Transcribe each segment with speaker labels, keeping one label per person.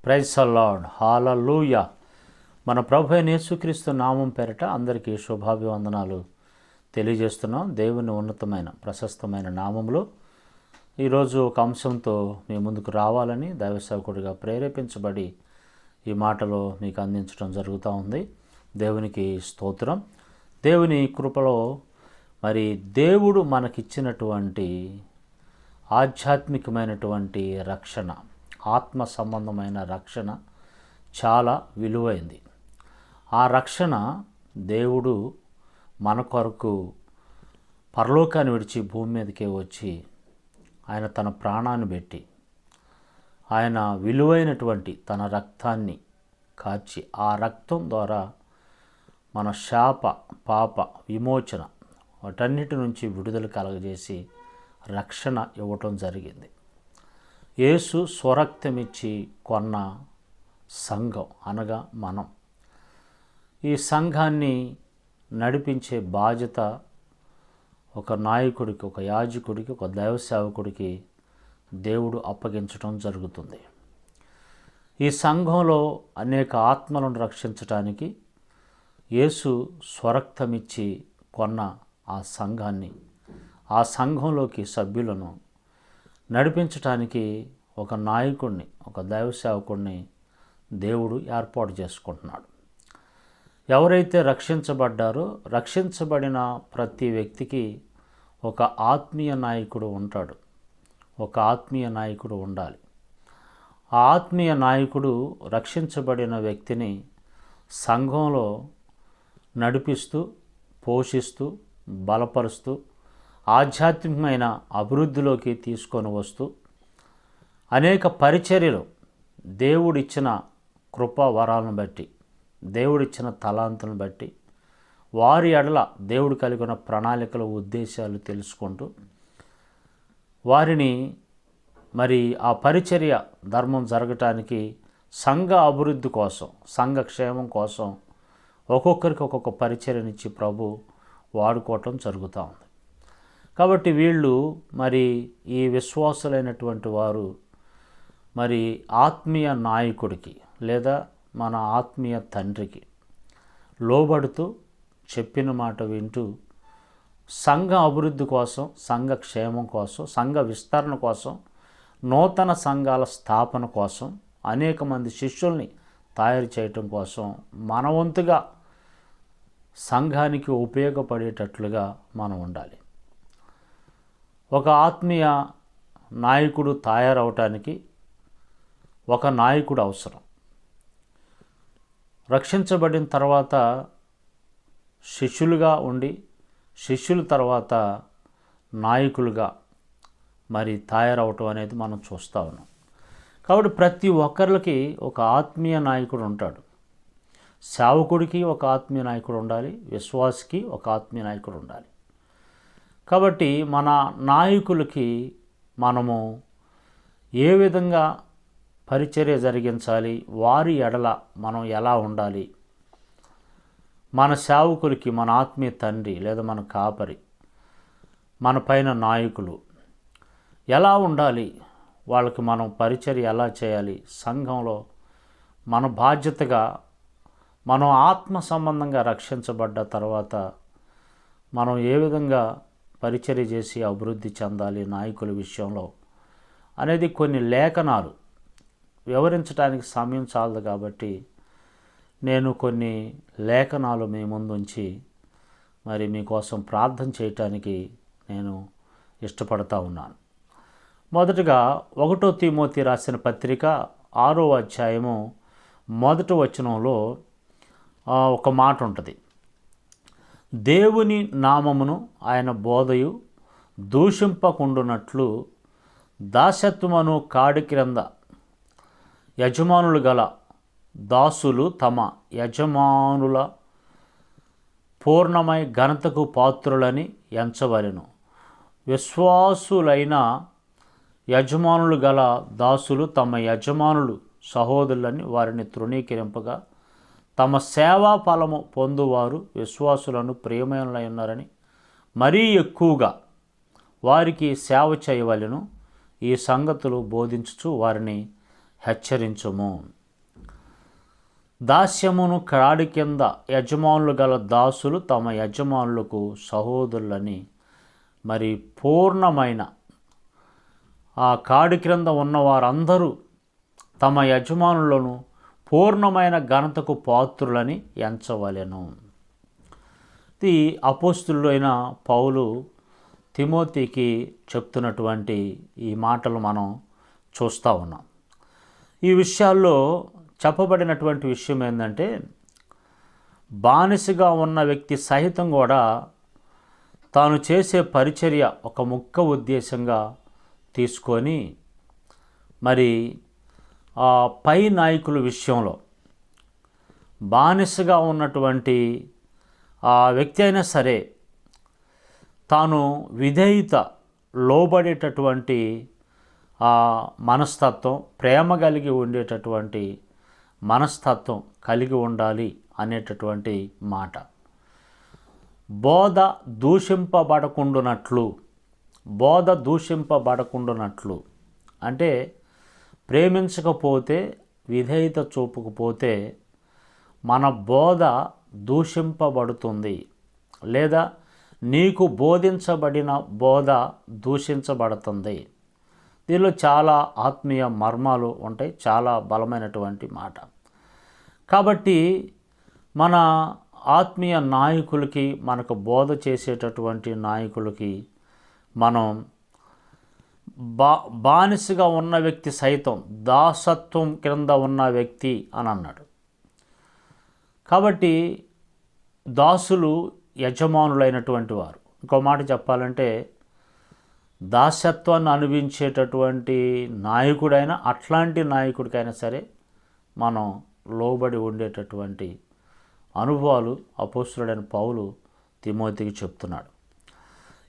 Speaker 1: Praise the lord, హల్లెలూయా. మన ప్రభు అయిన యేసుక్రీస్తు నామం పేరిట అందరికీ శుభాభివందనాలు తెలియజేస్తున్నాం. దేవుని ఉన్నతమైన ప్రశస్తమైన నామంలో ఈరోజు ఒక అంశంతో మీ ముందుకు రావాలని దైవ సేవకుడిగా ప్రేరేపించబడి ఈ మాటలో మీకు అందించడం జరుగుతూ ఉంది. దేవునికి స్తోత్రం. దేవుని కృపలో మరి దేవుడు మనకిచ్చినటువంటి ఆధ్యాత్మికమైనటువంటి రక్షణ, ఆత్మ సంబంధమైన రక్షణ చాలా విలువైంది. ఆ రక్షణ దేవుడు మన కొరకు పరలోకాన్ని విడిచి భూమి మీదకే వచ్చి ఆయన తన ప్రాణాన్ని పెట్టి ఆయన విలువైనటువంటి తన రక్తాన్ని కార్చి ఆ రక్తం ద్వారా మన శాప పాప విమోచన వాటన్నిటి నుంచి విడుదల కలగజేసి రక్షణ ఇవ్వటం జరిగింది. యేసు స్వరక్తమిచ్చి కొన్న సంఘం అనగా మనం. ఈ సంఘాన్ని నడిపించే బాధ్యత ఒక నాయకుడికి, ఒక యాజకుడికి, ఒక దైవ సేవకుడికి దేవుడు అప్పగించడం జరుగుతుంది. ఈ సంఘంలో అనేక ఆత్మలను రక్షించటానికి యేసు స్వరక్తమిచ్చి కొన్న ఆ సంఘాన్ని, ఆ సంఘంలోకి సభ్యులను నడిపించటానికి ఒక నాయకుడిని, ఒక దైవ సేవకుడిని దేవుడు ఏర్పాటు చేసుకుంటున్నాడు. ఎవరైతే రక్షించబడ్డారో రక్షించబడిన ప్రతి వ్యక్తికి ఒక ఆత్మీయ నాయకుడు ఉంటాడు, ఒక ఆత్మీయ నాయకుడు ఉండాలి. ఆ ఆత్మీయ నాయకుడు రక్షించబడిన వ్యక్తిని సంఘంలో నడిపిస్తూ, పోషిస్తూ, బలపరుస్తూ, ఆధ్యాత్మికమైన అభివృద్ధిలోకి తీసుకొని వస్తూ అనేక పరిచర్యలు దేవుడిచ్చిన కృపా వరాలను బట్టి, దేవుడిచ్చిన తలాంతులను బట్టి వారి ఎడల దేవుడు కలిగిన ప్రణాళికలు, ఉద్దేశాలు తెలుసుకుంటూ వారిని మరి ఆ పరిచర్య ధర్మం జరగటానికి సంఘ అభివృద్ధి కోసం, సంఘ క్షేమం కోసం ఒక్కొక్కరికి ఒక్కొక్క పరిచర్యనిచ్చి ప్రభు వాడుకోవటం జరుగుతూ ఉంది. కాబట్టి వీళ్ళు మరి ఈ విశ్వాసులైనటువంటి వారు మరి ఆత్మీయ నాయకుడికి లేదా మన ఆత్మీయ తండ్రికి లోబడుతూ చెప్పిన మాట వింటూ సంఘ అభివృద్ధి కోసం, సంఘ క్షేమం కోసం, సంఘ విస్తరణ కోసం, నూతన సంఘాల స్థాపన కోసం, అనేక మంది శిష్యుల్ని తయారు చేయటం కోసం మన వంతుగా సంఘానికి ఉపయోగపడేటట్లుగా మనం ఉండాలి. ఒక ఆత్మీయ నాయకుడు తయారవటానికి ఒక నాయకుడు అవసరం. రక్షించబడిన తర్వాత శిష్యులుగా ఉండి, శిష్యుల తర్వాత నాయకులుగా మరి తయారవటం అనేది మనం చూస్తూ ఉన్నాం. కాబట్టి ప్రతి ఒక్కరికి ఒక ఆత్మీయ నాయకుడు ఉంటాడు. సేవకుడికి ఒక ఆత్మీయ నాయకుడు ఉండాలి, విశ్వాసికి ఒక ఆత్మీయ నాయకుడు ఉండాలి. కాబట్టి మన నాయకులకి మనము ఏ విధంగా పరిచర్య జరిగించాలి, వారి ఎడల మనం ఎలా ఉండాలి, మన సేవకులకి మన ఆత్మీయ తండ్రి లేదా మన కాపరి, మన పైన నాయకులు ఎలా ఉండాలి, వాళ్ళకి మనం పరిచర్య ఎలా చేయాలి, సంఘంలో మన బాధ్యతగా మనం ఆత్మ సంబంధంగా రక్షించబడ్డ తర్వాత మనం ఏ విధంగా పరిచర్య చేసి అభివృద్ధి చెందాలి నాయకుల విషయంలో అనేది కొన్ని లేఖనాలు వివరించడానికి సమయం చాలదు. కాబట్టి నేను కొన్ని లేఖనాలు మీ ముందుంచి మరి మీకోసం ప్రార్థన చేయటానికి నేను ఇష్టపడతా ఉన్నాను. మొదటగా 1 తిమోతి రాసిన పత్రిక 6వ అధ్యాయము 1వ వచనంలో ఒక మాట ఉంటుంది. దేవుని నామమును ఆయన బోధయు దూషింపకుండునట్లు దాసత్వమును కాడి క్రింద యజమానులు గల దాసులు తమ యజమానుల పూర్ణమై ఘనతకు పాత్రులని ఎంచవలెను. విశ్వాసులైన యజమానులు గల దాసులు తమ యజమానులు సహోదరులని వారిని తృణీకరింపగా తమ సేవా ఫలము పొందువారు విశ్వాసులను ప్రియమైనలై ఉన్నారని మరీ ఎక్కువగా వారికి సేవ చేయవలెను. ఈ సంగతులు బోధించుచు వారిని హెచ్చరించుము. దాస్యమును కాడి కింద యజమానులు గల దాసులు తమ యజమానులకు సహోదరులని, మరి పూర్ణమైన ఆ కాడి క్రింద ఉన్న వారందరూ తమ యజమానులను పూర్ణమైన ఘనతకు పాత్రులని ఎంచవలెను. ఇది అపోస్తులైన పౌలు తిమోతికి చెప్తున్నటువంటి ఈ మాటలు మనం చూస్తూ ఉన్నాం. ఈ విషయాల్లో చెప్పబడినటువంటి విషయం ఏంటంటే, బానిసగా ఉన్న వ్యక్తి సహితం కూడా తాను చేసే పరిచర్య ఒక ముఖ్య ఉద్దేశంగా తీసుకొని, మరి ఆ పై నాయకుల విషయంలో బానిసగా ఉన్నటువంటి ఆ వ్యక్తి అయినా సరే తాను విధేయత లోబడేటటువంటి ఆ మనస్తత్వం, ప్రేమ కలిగి ఉండేటటువంటి మనస్తత్వం కలిగి ఉండాలి అనేటటువంటి మాట. బోధ దూషింపబడకుండునట్లు అంటే ప్రేమించకపోతే, విధేయత చూపకపోతే మన బోధ దూషింపబడుతుంది, లేదా నీకు బోధించబడిన బోధ దూషించబడుతుంది. దీనిలో చాలా ఆత్మీయ మర్మాలు ఉంటాయి, చాలా బలమైనటువంటి మాట. కాబట్టి మన ఆత్మీయ నాయకులకి, మనకు బోధ చేసేటటువంటి నాయకులకి మనం బానిసగా ఉన్న వ్యక్తి సైతం దాసత్వం క్రింద ఉన్న వ్యక్తి అని అన్నాడు. కాబట్టి దాసులు యజమానులైనటువంటి వారు. ఇంకో మాట చెప్పాలంటే, దాసత్వాన్ని అనుభవించేటటువంటి నాయకుడైనా, అట్లాంటి నాయకుడికైనా సరే మనం లోబడి ఉండేటటువంటి అనుభవాలు అపోస్తలుడైన పౌలు తిమోతికి చెప్తున్నాడు.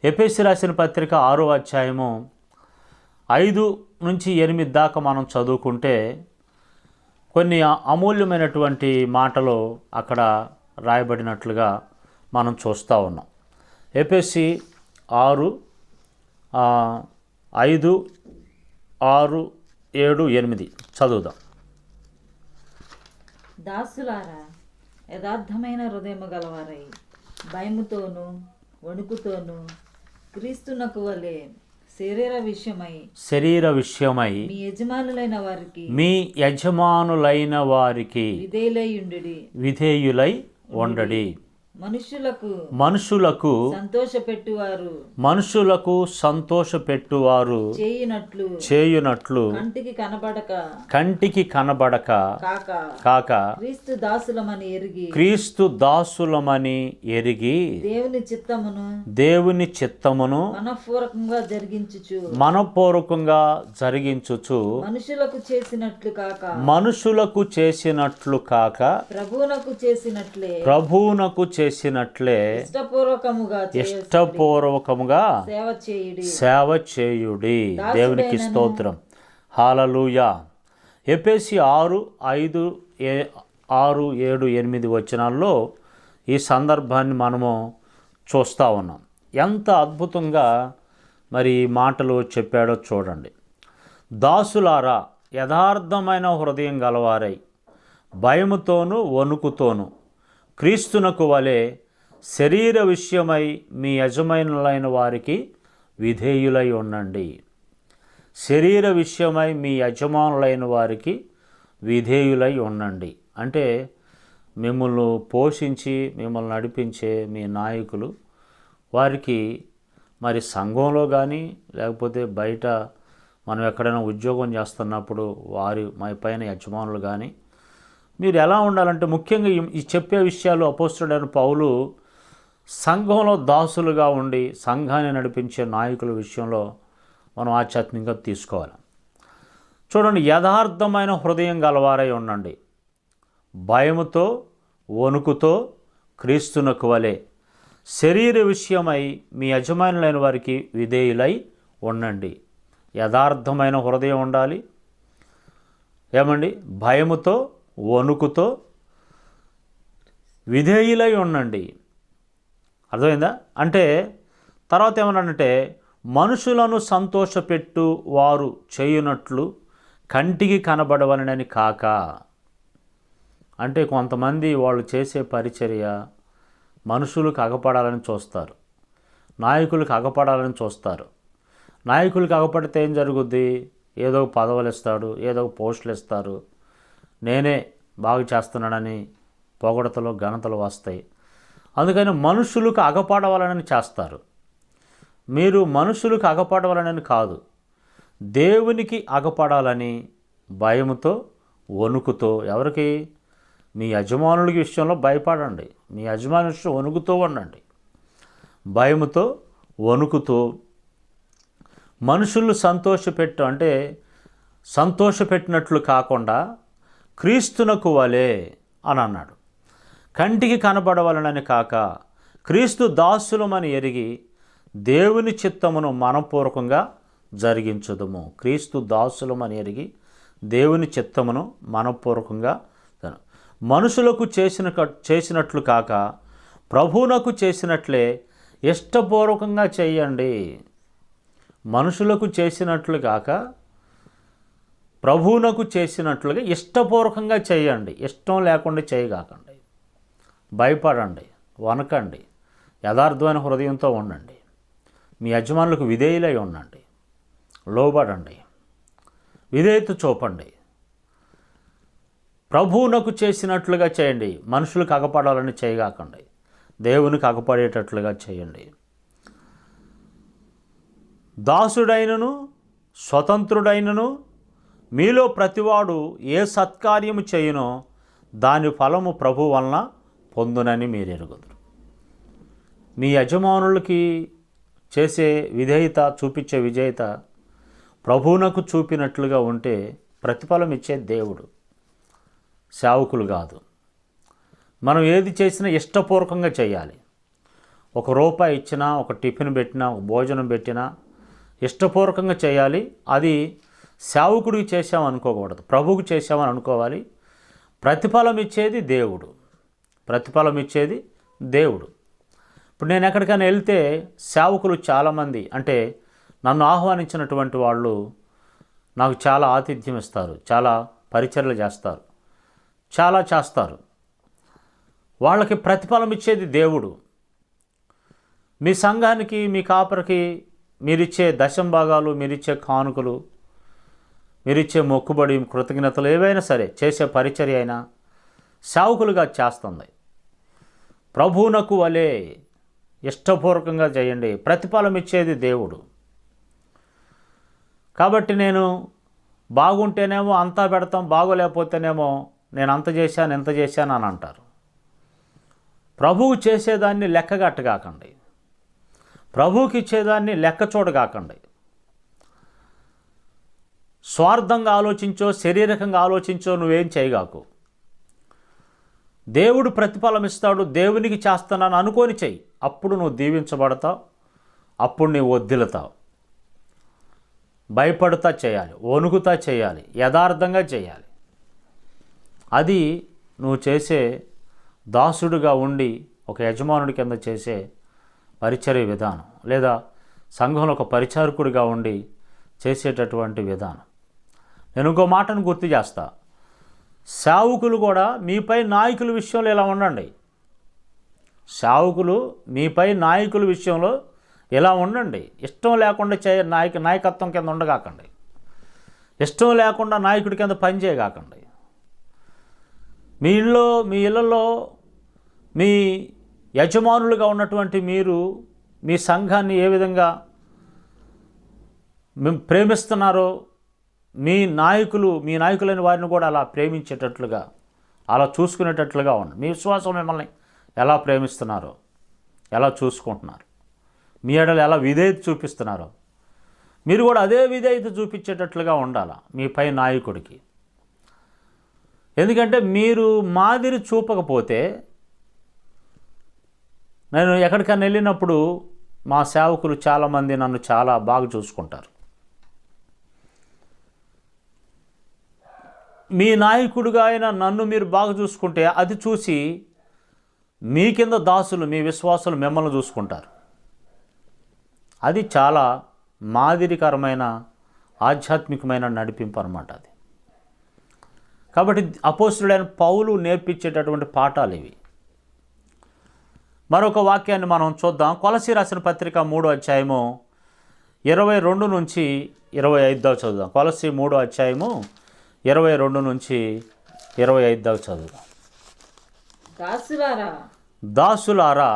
Speaker 1: ఎఫెసీ రాసిన పత్రిక 6వ అధ్యాయము 5 నుంచి 8 దాకా మనం చదువుకుంటే కొన్ని అమూల్యమైనటువంటి మాటలు అక్కడ రాయబడినట్లుగా మనం చూస్తూ ఉన్నాం. ఎఫెసీ 6, 5, 6, 7, 8 చదువుదాం.
Speaker 2: దాసులారా, యథార్థమైన హృదయము గలవారై భయముతోనూ వణుకుతోనూ క్రీస్తునకు వలె శరీర విషయమై మీ యజమానులైన వారికి విధేయులై ఉండడి. మనుషులకు సంతోషపెట్టువారు చేయునట్లు కంటికి కనబడక కాక క్రీస్తు దాసులమని ఎరిగి దేవుని చిత్తమును మనపూర్వకంగా జరిగించుచు మనుషులకు చేసినట్లు కాక ప్రభువునకు చేసినట్లే ఇష్టపూర్వకముగా సేవ చేయుడి. దేవునికి స్తోత్రం. హల్లెలూయా. ఎఫెసీ 6, 5, 6, 7, 8 వచనాల్లో ఈ సందర్భాన్ని మనము చూస్తూ ఉన్నాం. ఎంత అద్భుతంగా మరి ఈ మాటలు చెప్పాడో చూడండి. దాసులారా, యథార్థమైన హృదయం గలవారై భయముతోనూ వణుకుతోనూ క్రీస్తునకు వలె శరీర విషయమై మీ యజమానులైన వారికి విధేయులై ఉండండి. శరీర విషయమై మీ యజమానులైన వారికి విధేయులై ఉండండి అంటే మిమ్మల్ని పోషించి మిమ్మల్ని నడిపించే మీ నాయకులు, వారికి మరి సంఘంలో కానీ లేకపోతే బయట మనం ఎక్కడైనా ఉద్యోగం చేస్తున్నప్పుడు వారి మా పైన యజమానులు కానీ మీరు ఎలా ఉండాలంటే, ముఖ్యంగా ఈ చెప్పే విషయాలు అపోస్తలుడైన పౌలు సంఘంలో దాసులుగా ఉండి సంఘాన్ని నడిపించే నాయకుల విషయంలో మనం ఆధ్యాత్మికంగా తీసుకోవాలి. చూడండి, యథార్థమైన హృదయం గలవారై ఉండండి, భయముతో వణుకుతో క్రీస్తునకు వలె శరీర విషయమై మీ యజమానులైన వారికి విధేయులై ఉండండి. యథార్థమైన హృదయం ఉండాలి. ఏమండి? భయముతో వణుకుతో విధేయులై ఉండండి. అర్థమైందా? అంటే తర్వాత ఏమన్నాడంటే, మనుషులను సంతోషపెట్టు వారు చేయునట్లు కంటికి కనబడవలనని కాక. అంటే కొంతమంది వాళ్ళు చేసే పరిచర్య మనుషులకు అగపడాలని చూస్తారు, నాయకులకు అగపడాలని చూస్తారు. నాయకులకు అగపడితే ఏం జరుగుద్ది? ఏదో పదవులు ఇస్తాడు, ఏదో పోస్టులు ఇస్తారు, నేనే బాగు చేస్తున్నానని పొగడతలు ఘనతలు వస్తాయి. అందుకని మనుషులకు అగపడవాలని చేస్తారు. మీరు మనుషులకు అగపడవాలని కాదు, దేవునికి అగపడాలని భయముతో వణుకుతో. ఎవరికి? మీ యజమానులకి విషయంలో భయపడండి, మీ యజమాని విషయం వణుకుతూ ఉండండి. భయముతో వణుకుతూ మనుషులు అంటే సంతోషపెట్టినట్లు కాకుండా క్రీస్తునకు వలె అని అన్నాడు. కంటికి కనబడవలనని కాక క్రీస్తు దాసులమని ఎరిగి దేవుని చిత్తమును మనపూర్వకంగా జరిగించుదుము. క్రీస్తు దాసులమని ఎరిగి దేవుని చిత్తమును మనపూర్వకంగా మనుషులకు చేసినట్లు కాక ప్రభువునకు చేసినట్లే ఇష్టపూర్వకంగా చేయండి. మనుషులకు చేసినట్లు కాక ప్రభువునకు చేసినట్లుగా ఇష్టపూర్వకంగా చేయండి. ఇష్టం లేకుండా చేయగాకండి. భయపడండి, వనకండి, యథార్థమైన హృదయంతో ఉండండి. మీ యజమానులకు విధేయులై ఉండండి, లోబడండి, విధేయత చూపండి. ప్రభువునకు చేసినట్లుగా చేయండి. మనుషులకు అగపడాలని చేయగాకండి, దేవునికి అగపడేటట్లుగా చేయండి. దాసుడైనను స్వతంత్రుడైనను మీలో ప్రతివాడు ఏ సత్కార్యము చేయునో దాని ఫలము ప్రభు వలన పొందునని మీరు ఎరుగుదురు. మీ యజమానులకి చేసే విధేయత, చూపించే విధేయత ప్రభువునకు చూపినట్లుగా ఉంటే ప్రతిఫలం ఇచ్చే దేవుడు, సేవకులు కాదు. మనం ఏది చేసినా ఇష్టపూర్వకంగా చేయాలి. ₹1 ఇచ్చినా, ఒక టిఫిన్ పెట్టినా, ఒక భోజనం పెట్టినా ఇష్టపూర్వకంగా చేయాలి. అది సేవకుడికి చేసామనుకోకూడదు, ప్రభువుకు చేసామని అనుకోవాలి. ప్రతిఫలం ఇచ్చేది దేవుడు, ప్రతిఫలం ఇచ్చేది దేవుడు. ఇప్పుడు నేను ఎక్కడికైనా వెళ్తే సేవకులు చాలామంది, అంటే నన్ను ఆహ్వానించినటువంటి వాళ్ళు నాకు చాలా ఆతిథ్యం ఇస్తారు, చాలా పరిచర్యలు చేస్తారు, చాలా చేస్తారు. వాళ్ళకి ప్రతిఫలం ఇచ్చేది దేవుడు. మీ సంఘానికి, మీ కాపరికి మీరిచ్చే దశంభాగాలు, మీరిచ్చే కానుకలు, మీరిచ్చే మొక్కుబడి, కృతజ్ఞతలు ఏవైనా సరే, చేసే పరిచర్య అయినా సేవకులుగా చేస్తుంది. ప్రభువునకు వలె ఇష్టపూర్వకంగా చేయండి. ప్రతిఫలం ఇచ్చేది దేవుడు. కాబట్టి నేను బాగుంటేనేమో అంతా పెడతాం, బాగోలేకపోతేనేమో నేను అంత చేశాను ఎంత చేశాను అని అంటారు. ప్రభువు చేసేదాన్ని లెక్కగట్టగాకండి, ప్రభువుకి ఇచ్చేదాన్ని లెక్క చూడగాకండి. స్వార్థంగా ఆలోచించో, శారీరకంగా ఆలోచించో నువ్వేం చేయగాకు. దేవుడు ప్రతిఫలం ఇస్తాడు, దేవునికి చేస్తున్నాను అనుకొని చెయ్యి. అప్పుడు నువ్వు దీవించబడతావు, అప్పుడు నీవు వద్దిలుతావు. భయపడుతా చేయాలి, వణుకుతా చేయాలి, యథార్థంగా చేయాలి. అది నువ్వు చేసే దాసుడుగా ఉండి ఒక యజమానుడి కింద చేసే పరిచర్య విధానం, లేదా సంఘంలో ఒక పరిచారకుడిగా ఉండి చేసేటటువంటి విధానం. నేను ఇంకో మాటను గుర్తు చేస్తా. సేవకులు కూడా మీపై నాయకుల విషయంలో ఇలా ఉండండి. సేవకులు మీపై నాయకుల విషయంలో ఇలా ఉండండి. ఇష్టం లేకుండా నాయకత్వం కింద ఉండగాకండి, ఇష్టం లేకుండా నాయకుడి కింద పని చేయగాకండి. మీ ఇళ్ళల్లో మీ యజమానులుగా ఉన్నటువంటి మీరు మీ సంఘాన్ని ఏ విధంగా ప్రేమిస్తున్నారో మీ నాయకులైన వారిని కూడా అలా ప్రేమించేటట్లుగా, అలా చూసుకునేటట్లుగా ఉండండి. మీ విశ్వాసం మిమ్మల్ని ఎలా ప్రేమిస్తున్నారో, ఎలా చూసుకుంటున్నారు, మీ ఎడల ఎలా విధేయత చూపిస్తున్నారో మీరు కూడా అదే విధేయత చూపించేటట్లుగా ఉండాలి మీపై నాయకుడికి. ఎందుకంటే మీరు మాదిరి చూపకపోతే, నేను ఎక్కడికైనా వెళ్ళినప్పుడు మా సేవకులు చాలామంది నన్ను చాలా బాగా చూసుకుంటారు. మీ నాయకుడిగా అయిన నన్ను మీరు బాగా చూసుకుంటే అది చూసి మీ కింద దాసులు, మీ విశ్వాసులు మిమ్మల్ని చూసుకుంటారు. అది చాలా మాదిరికరమైన ఆధ్యాత్మికమైన నడిపింపు అన్నమాట. అది కాబట్టి అపోస్తుడైన పౌలు నేర్పించేటటువంటి పాఠాలు ఇవి. మరొక వాక్యాన్ని మనం చూద్దాం. కొలసీ రాసిన పత్రిక 3వ అధ్యాయము 22 నుంచి 25 దాకా చదువుదాం. కొలసీ 3వ అధ్యాయము 22 నుంచి 25 దాకా చదువుదాం. దాసులారా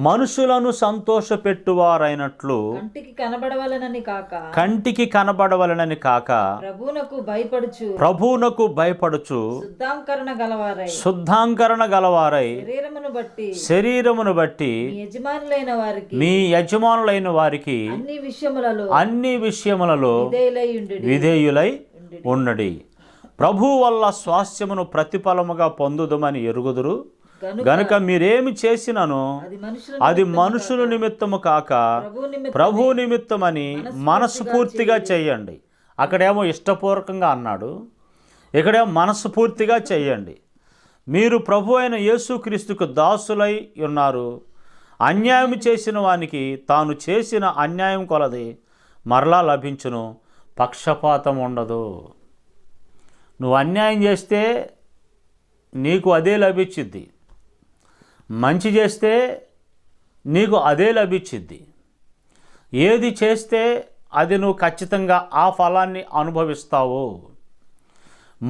Speaker 3: మనుషులను సంతోషపెట్టువారైనట్లు కంటికి
Speaker 2: కనబడవలనని కాక ప్రభువునకు భయపడుచు శుద్ధాంకరణ గలవారై శరీరమును బట్టి మీ యజమానులైన వారికి అన్ని విషయములలో విధేయులై ఉండడి. ప్రభు వల్ల స్వాస్థ్యమును ప్రతిఫలముగా పొందుదమని ఎరుగుదురు గనుక మీరేమి చేసినను అది మనుషుల నిమిత్తము కాక ప్రభు నిమిత్తమని మనస్ఫూర్తిగా చేయండి. అక్కడేమో ఇష్టపూర్వకంగా అన్నాడు, ఇక్కడేమో మనస్ఫూర్తిగా చేయండి. మీరు ప్రభు అయిన యేసుక్రీస్తుకు దాసులై ఉన్నారు. అన్యాయం చేసిన వానికి తాను చేసిన అన్యాయం కొలది మరలా లభించును, పక్షపాతం ఉండదు. నువ్వు అన్యాయం చేస్తే నీకు అదే లభించిద్ది, మంచి చేస్తే నీకు అదే లభించిద్ది. ఏది చేస్తే అది నువ్వు ఖచ్చితంగా ఆ ఫలాన్ని అనుభవిస్తావు.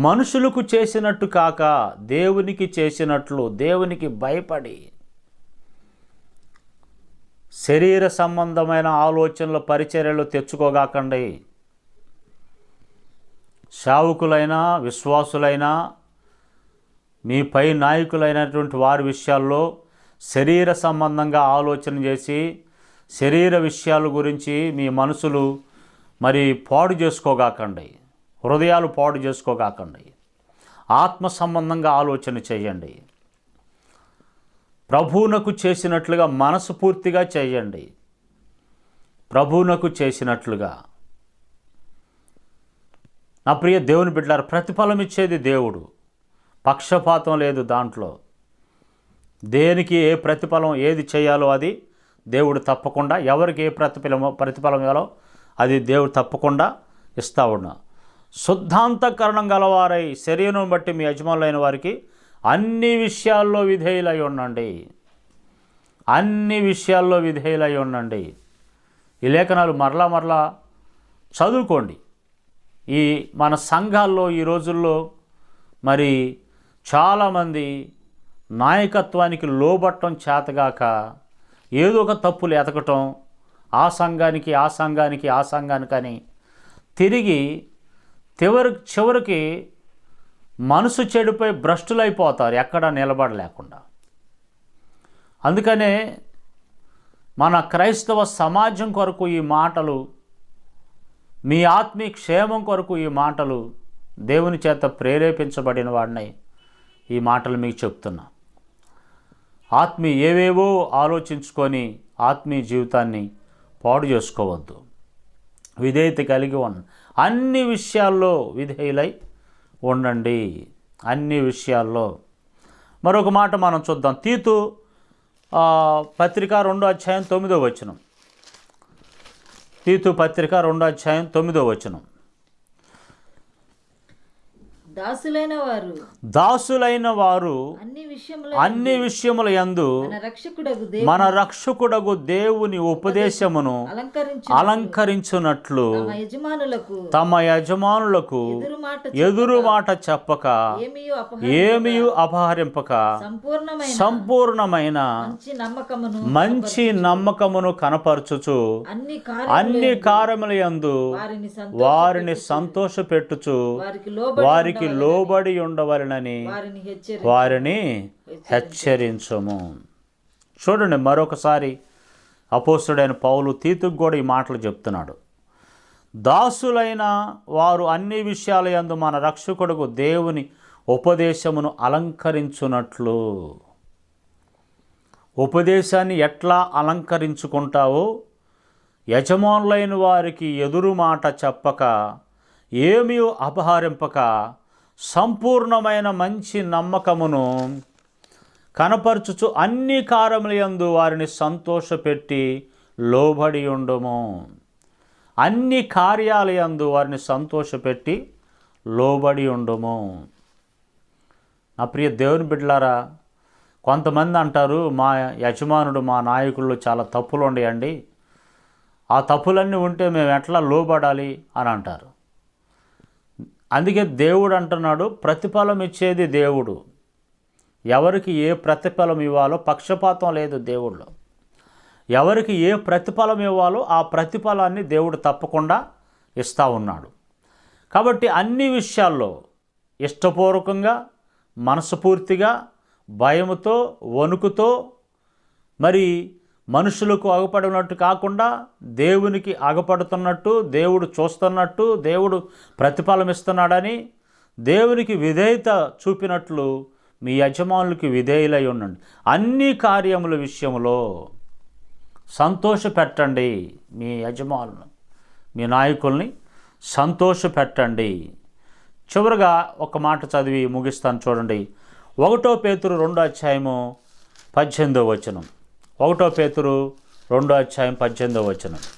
Speaker 2: మనుషులకు చేసినట్టు కాక దేవునికి చేసినట్లు, దేవునికి భయపడి శరీర సంబంధమైన ఆలోచనలు పరిచర్యలు తెచ్చుకోగాకండి. సేవకులైనా విశ్వాసులైనా మీ పై నాయకులైనటువంటి వారి విషయాల్లో శరీర సంబంధంగా ఆలోచన చేసి శరీర విషయాల గురించి మీ మనసులు మరి పాడు చేసుకోగాకండి, హృదయాలు పాడు చేసుకోగాకండి. ఆత్మ సంబంధంగా ఆలోచన చేయండి. ప్రభువునకు చేసినట్లుగా మనస్ఫూర్తిగా చేయండి. ప్రభువునకు చేసినట్లుగా. నా ప్రియ దేవుని బిడ్డలారా, ప్రతిఫలం ఇచ్చేది దేవుడు, పక్షపాతం లేదు దాంట్లో. దేనికి ఏ ప్రతిఫలం ఏది చేయాలో అది దేవుడు తప్పకుండా, ఎవరికి ఏ ప్రతిఫలం ఇవ్వాలో అది దేవుడు తప్పకుండా ఇస్తా ఉన్నా. శుద్ధాంతకరణం గలవారై శరీరం బట్టి మీ యజమానులైన వారికి అన్ని విషయాల్లో విధేయులై ఉండండి. అన్ని విషయాల్లో విధేయులై ఉండండి. ఈ లేఖనాలు మరలా చదువుకోండి. ఈ మన సంఘాల్లో ఈ రోజుల్లో మరి చాలామంది నాయకత్వానికి లోబట్టం చేతగాక ఏదో ఒక తప్పులు ఎతకటం, ఆ సంఘానికని తిరిగి చివరికి మనసు చెడిపోయి భ్రష్టులైపోతారు, ఎక్కడా నిలబడలేకుండా. అందుకనే మన క్రైస్తవ సమాజం కొరకు ఈ మాటలు, మీ ఆత్మీయ క్షేమం కొరకు ఈ మాటలు, దేవుని చేత ప్రేరేపించబడిన వాడిని ఈ మాటలు మీకు చెప్తున్నా. ఏవేవో ఆలోచించుకొని ఆత్మీయ జీవితాన్ని పాడు చేసుకోవద్దు. విధేయత కలిగి అన్ని విషయాల్లో విధేయులై ఉండండి. అన్ని విషయాల్లో. మరొక మాట మనం చూద్దాం. తీతు పత్రిక 2వ అధ్యాయం 9వ వచనం. తీతు పత్రిక 2వ అధ్యాయం 9వ వచనం. దాసులైన వారు అన్ని విషయముల యందు మన రక్షకుడగు దేవుని ఉపదేశమును అలంకరించున్నట్లు తమ యజమానులకు ఎదురు మాట చెప్పక ఏమీ అపహరింపక సంపూర్ణమైన మంచి నమ్మకమును కనపరచుచు అన్ని కార్యముల యందు వారిని సంతోషపెట్టుచు వారికి లోబడి ఉండవలనని వారిని హెచ్చరించము. చూడండి, మరొకసారి అపోస్తుడైన పౌలు తీతుకు కూడా ఈ మాటలు చెప్తున్నాడు. దాసులైన వారు అన్ని విషయాల యందు మన రక్షకుడుకు దేవుని ఉపదేశమును అలంకరించున్నట్లు. ఉపదేశాన్ని ఎట్లా అలంకరించుకుంటావో, యజమానులైన వారికి ఎదురు మాట చెప్పక ఏమీ అపహరింపక సంపూర్ణమైన మంచి నమ్మకమును కనపరచుచు అన్ని కార్యములందు వారిని సంతోషపెట్టి లోబడి ఉండుము. అన్ని కార్యాలయందు వారిని సంతోషపెట్టి లోబడి ఉండుము. నా ప్రియ దేవుని బిడ్డలారా, కొంతమంది అంటారు మా యజమానుడు మా నాయకుల్లో చాలా తప్పులు ఉన్నాయండి, ఆ తప్పులన్నీ ఉంటే మేము ఎట్లా లోబడాలి అని అంటారు. అందుకే దేవుడు అంటున్నాడు, ప్రతిఫలం ఇచ్చేది దేవుడు. ఎవరికి ఏ ప్రతిఫలం ఇవ్వాలో పక్షపాతం లేదు దేవుడిలో. ఎవరికి ఏ ప్రతిఫలం ఇవ్వాలో ఆ ప్రతిఫలాన్ని దేవుడు తప్పకుండా ఇస్తూ ఉన్నాడు. కాబట్టి అన్ని విషయాల్లో ఇష్టపూర్వకంగా, మనస్ఫూర్తిగా, భయముతో, వణుకుతో, మరి మనుషులకు అగపడినట్టు కాకుండా దేవునికి అగపడుతున్నట్టు, దేవుడు చూస్తున్నట్టు, దేవుడు ప్రతిఫలం ఇస్తున్నాడని దేవునికి విధేయత చూపినట్లు మీ యజమానులకి విధేయులై ఉండండి. అన్ని కార్యముల విషయంలో సంతోషపెట్టండి. మీ యజమానులను, మీ నాయకుల్ని సంతోషపెట్టండి. చివరిగా ఒక మాట చదివి ముగిస్తాను చూడండి. 1 పేతురు 2:18 వచనం. 1 పేతురు 2:18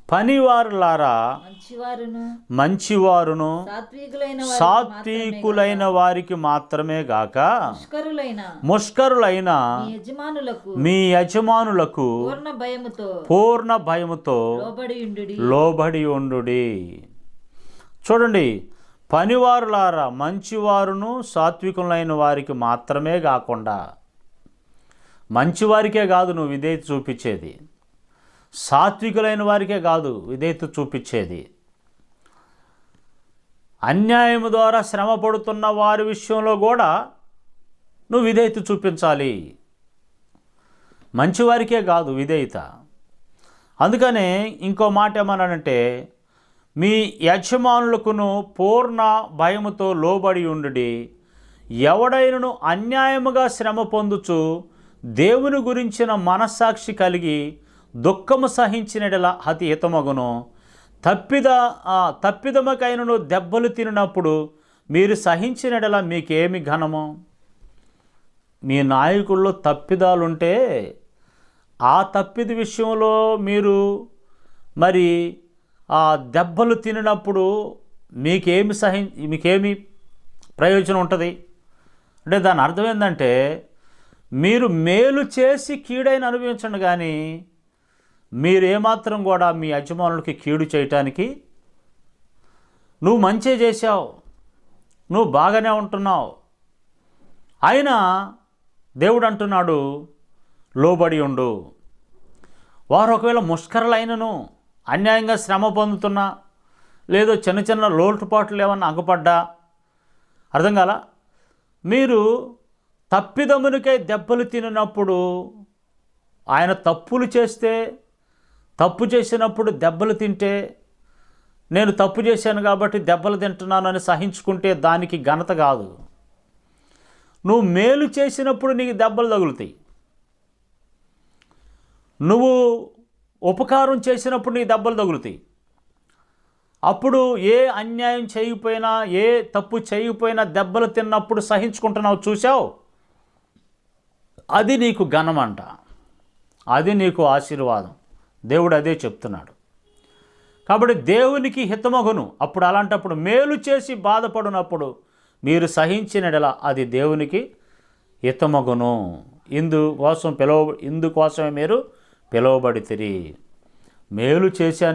Speaker 2: పనివారులారా మంచివారును సాత్వికులైన వారికి మాత్రమే గాక ముష్కరులైన మీ యజమానులకు పూర్ణ భయముతో లోబడి ఉండుడి. చూడండి, పనివారులారా మంచివారును సాత్వికులైన వారికి మాత్రమే కాకుండా, మంచివారికే కాదు నువ్వు విధేయత చూపించేది, సాత్వికులైన వారికే కాదు విధేయత చూపించేది, అన్యాయం ద్వారా శ్రమ పడుతున్న వారి విషయంలో కూడా నువ్వు విధేయత చూపించాలి. మంచివారికే కాదు విధేయత. అందుకనే ఇంకో మాట ఏమన్నానంటే, మీ యజమానులకును పూర్ణ భయముతో లోబడి ఉండుడి. ఎవడైనను అన్యాయముగా శ్రమ పొందుచు దేవుని గురించిన మనస్సాక్షి కలిగి దుఃఖము సహించినడల అతి హితమగును. తప్పిదమకైనను దెబ్బలు తినప్పుడు మీరు సహించినడల మీకేమి ఘనము? మీ నాయకుల్లో తప్పిదాలుంటే ఆ తప్పిద విషయంలో మీరు మరి ఆ దెబ్బలు తినప్పుడు మీకేమి ప్రయోజనం ఉంటుంది అంటే, దాని అర్థం ఏంటంటే, మీరు మేలు చేసి కీడైన అనుభవించండి, కానీ మీరేమాత్రం కూడా మీ యజమానులకి కీడు చేయటానికి, నువ్వు మంచి చేశావు, నువ్వు బాగానే ఉంటున్నావు, అయినా దేవుడు అంటున్నాడు లోబడి ఉండు. వారు ఒకవేళ ముష్కరులైనను, అన్యాయంగా శ్రమ పొందుతున్నా, లేదో చిన్న చిన్న లోటుపాట్లు ఏమన్నా అగపడ్డా, అర్థం కాలా, మీరు తప్పిదమునికై దెబ్బలు తినప్పుడు, ఆయన తప్పు చేసినప్పుడు దెబ్బలు తింటే, నేను తప్పు చేశాను కాబట్టి దెబ్బలు తింటున్నానని సహించుకుంటే దానికి ఘనత కాదు. నువ్వు మేలు చేసినప్పుడు నీకు దెబ్బలు తగులుతాయి. నువ్వు ఉపకారం చేసినప్పుడు నీకు దెబ్బలు తగులుతాయి. అప్పుడు ఏ అన్యాయం చేయకపోయినా, ఏ తప్పు చేయకపోయినా దెబ్బలు తిన్నప్పుడు సహించుకుంటున్నావు, చూసావు, అది నీకు ఘనమంట, అది నీకు ఆశీర్వాదం. దేవుడు అదే చెప్తున్నాడు. కాబట్టి దేవునికి హితమగును. అప్పుడు అలాంటప్పుడు మేలు చేసి బాధపడినప్పుడు మీరు సహించినడలా అది దేవునికి హితమగును. ఇందుకోసమే మీరు పిలువబడితిరి. మేలు చేశా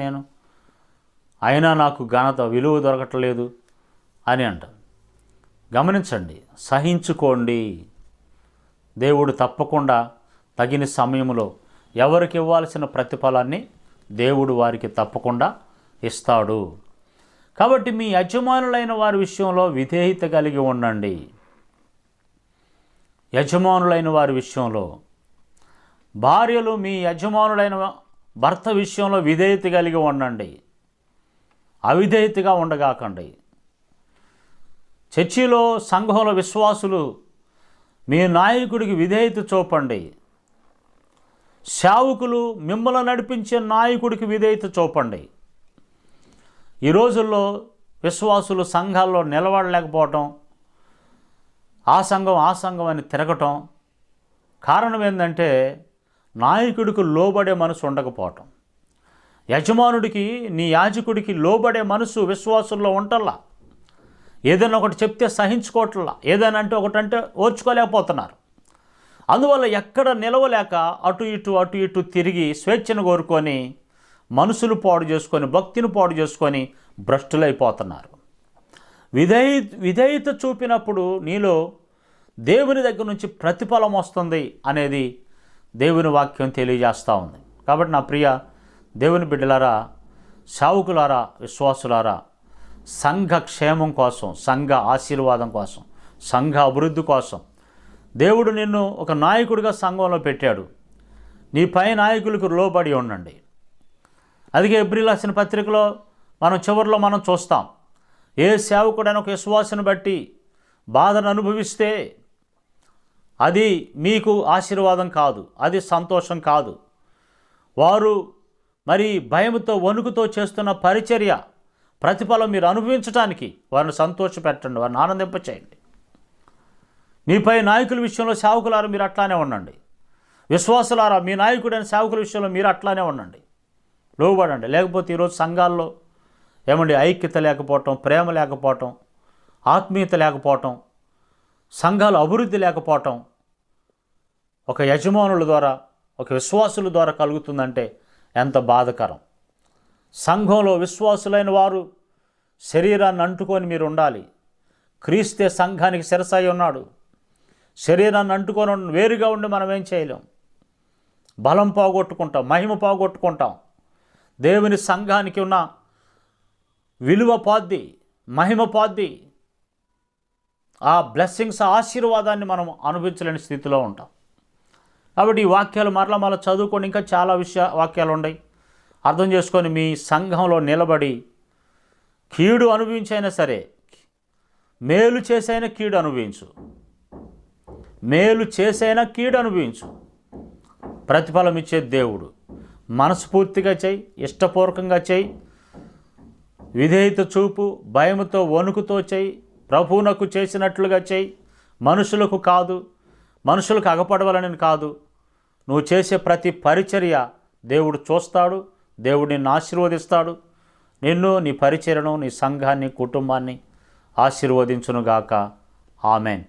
Speaker 2: నేను అయినా నాకు ఘనత విలువ దొరకట్లేదు అని అంటారు. గమనించండి, సహించుకోండి. దేవుడు తప్పకుండా తగిన సమయంలో ఎవరికి ఇవ్వాల్సిన ప్రతిఫలాన్ని దేవుడు వారికి తప్పకుండా ఇస్తాడు. కాబట్టి మీ యజమానులైన వారి విషయంలో విధేయత కలిగి ఉండండి. యజమానులైన వారి విషయంలో, భార్యలు మీ యజమానులైన భర్త విషయంలో విధేయత కలిగి ఉండండి, అవిధేయతగా ఉండగాకండి. చర్చిలో, సంఘంలో విశ్వాసులు మీ నాయకుడికి విధేయత చూపండి. సేవకులు మిమ్మల్ని నడిపించే నాయకుడికి విధేయత చూపండి. ఈ రోజుల్లో విశ్వాసులు సంఘాల్లో నిలబడలేకపోవటం, ఆ సంఘం అని తిరగటం, కారణం ఏంటంటే నాయకుడికి లోబడే మనసు ఉండకపోవటం. యజమానుడికి, నీ యాజకుడికి లోబడే మనసు విశ్వాసుల్లో ఉంటల్లా. ఏదైనా ఒకటి చెప్తే సహించుకోవట్లా, ఏదైనా అంటే ఒకటంటే ఓర్చుకోలేకపోతున్నారు. అందువల్ల ఎక్కడ నిలవలేక అటు ఇటు తిరిగి స్వేచ్ఛను కోరుకొని మనసులు పాడు చేసుకొని, భక్తిని పాడు చేసుకొని భ్రష్టులైపోతున్నారు. విధేయత చూపినప్పుడు నీలో దేవుని దగ్గర నుంచి ప్రతిఫలం వస్తుంది అనేది దేవుని వాక్యం తెలియజేస్తూ ఉంది. కాబట్టి నా ప్రియ దేవుని బిడ్డలారా, సేవకులారా, విశ్వాసులారా, సంఘ క్షేమం కోసం, సంఘ ఆశీర్వాదం కోసం, సంఘ అభివృద్ధి కోసం దేవుడు నిన్ను ఒక నాయకుడిగా సంఘంలో పెట్టాడు. నీ పై నాయకులకు లోబడి ఉండండి. అందుకే ఎబ్రిల్ రాసిన పత్రికలో చివరిలో మనం చూస్తాం, ఏ సేవకుడైనా ఒక విశ్వాసాన్ని బట్టి బాధను అనుభవిస్తే అది మీకు ఆశీర్వాదం కాదు, అది సంతోషం కాదు. వారు మరి భయంతో వణుకుతో చేస్తున్న పరిచర్య ప్రతిఫలం మీరు అనుభవించడానికి వారిని సంతోషపెట్టండి, వారిని ఆనందింపచేయండి. మీపై నాయకుల విషయంలో సేవకులారా మీరు అట్లానే ఉండండి. విశ్వాసులారా, మీ నాయకుడైన సేవకుల విషయంలో మీరు అట్లానే ఉండండి, లోబడండి. లేకపోతే ఈరోజు సంఘాల్లో ఐక్యత లేకపోవటం, ప్రేమ లేకపోవటం, ఆత్మీయత లేకపోవటం, సంఘాల అభివృద్ధి లేకపోవటం ఒక యజమానుల ద్వారా, ఒక విశ్వాసుల ద్వారా కలుగుతుందంటే ఎంత బాధకరం. సంఘంలో విశ్వాసులైన వారు శరీరాన్ని అంటుకొని మీరు ఉండాలి. క్రీస్తే సంఘానికి శిరసై ఉన్నాడు. శరీరాన్ని అంటుకొని వేరుగా ఉండి మనం ఏం చేయలేం. బలం పోగొట్టుకుంటాం, మహిమ పోగొట్టుకుంటాం. దేవుని సంఘానికి ఉన్న విలువ పోద్ది, మహిమ పోద్ది. ఆ బ్లెస్సింగ్స్, ఆశీర్వాదాన్ని మనం అనుభవించలేని స్థితిలో ఉంటాం. కాబట్టి ఈ వాక్యాలు మరలా చదువుకొని ఇంకా చాలా వాక్యాలు ఉన్నాయి, అర్థం చేసుకొని మీ సంఘంలో నిలబడి కీడు అనుభవించైనా సరే, మేలు చేసైనా కీడు అనుభవించు, మేలు చేసైనా కీడు అనుభవించు. ప్రతిఫలం ఇచ్చే దేవుడు. మనస్ఫూర్తిగా చేయి, ఇష్టపూర్వకంగా చేయి, విధేయత చూపు, భయముతో వణుకుతో చేయి, ప్రభువునకు చేసినట్లుగా చేయి. మనుషులకు కాదు, మనుషులకు అగపడవలని కాదు. నువ్వు చేసే ప్రతి పరిచర్య దేవుడు చూస్తాడు, దేవుడు నిన్ను ఆశీర్వదిస్తాడు. నిన్ను, నీ పరిచర్యను, నీ సంఘాన్ని, కుటుంబాన్ని ఆశీర్వదించునుగాక. ఆమెన్.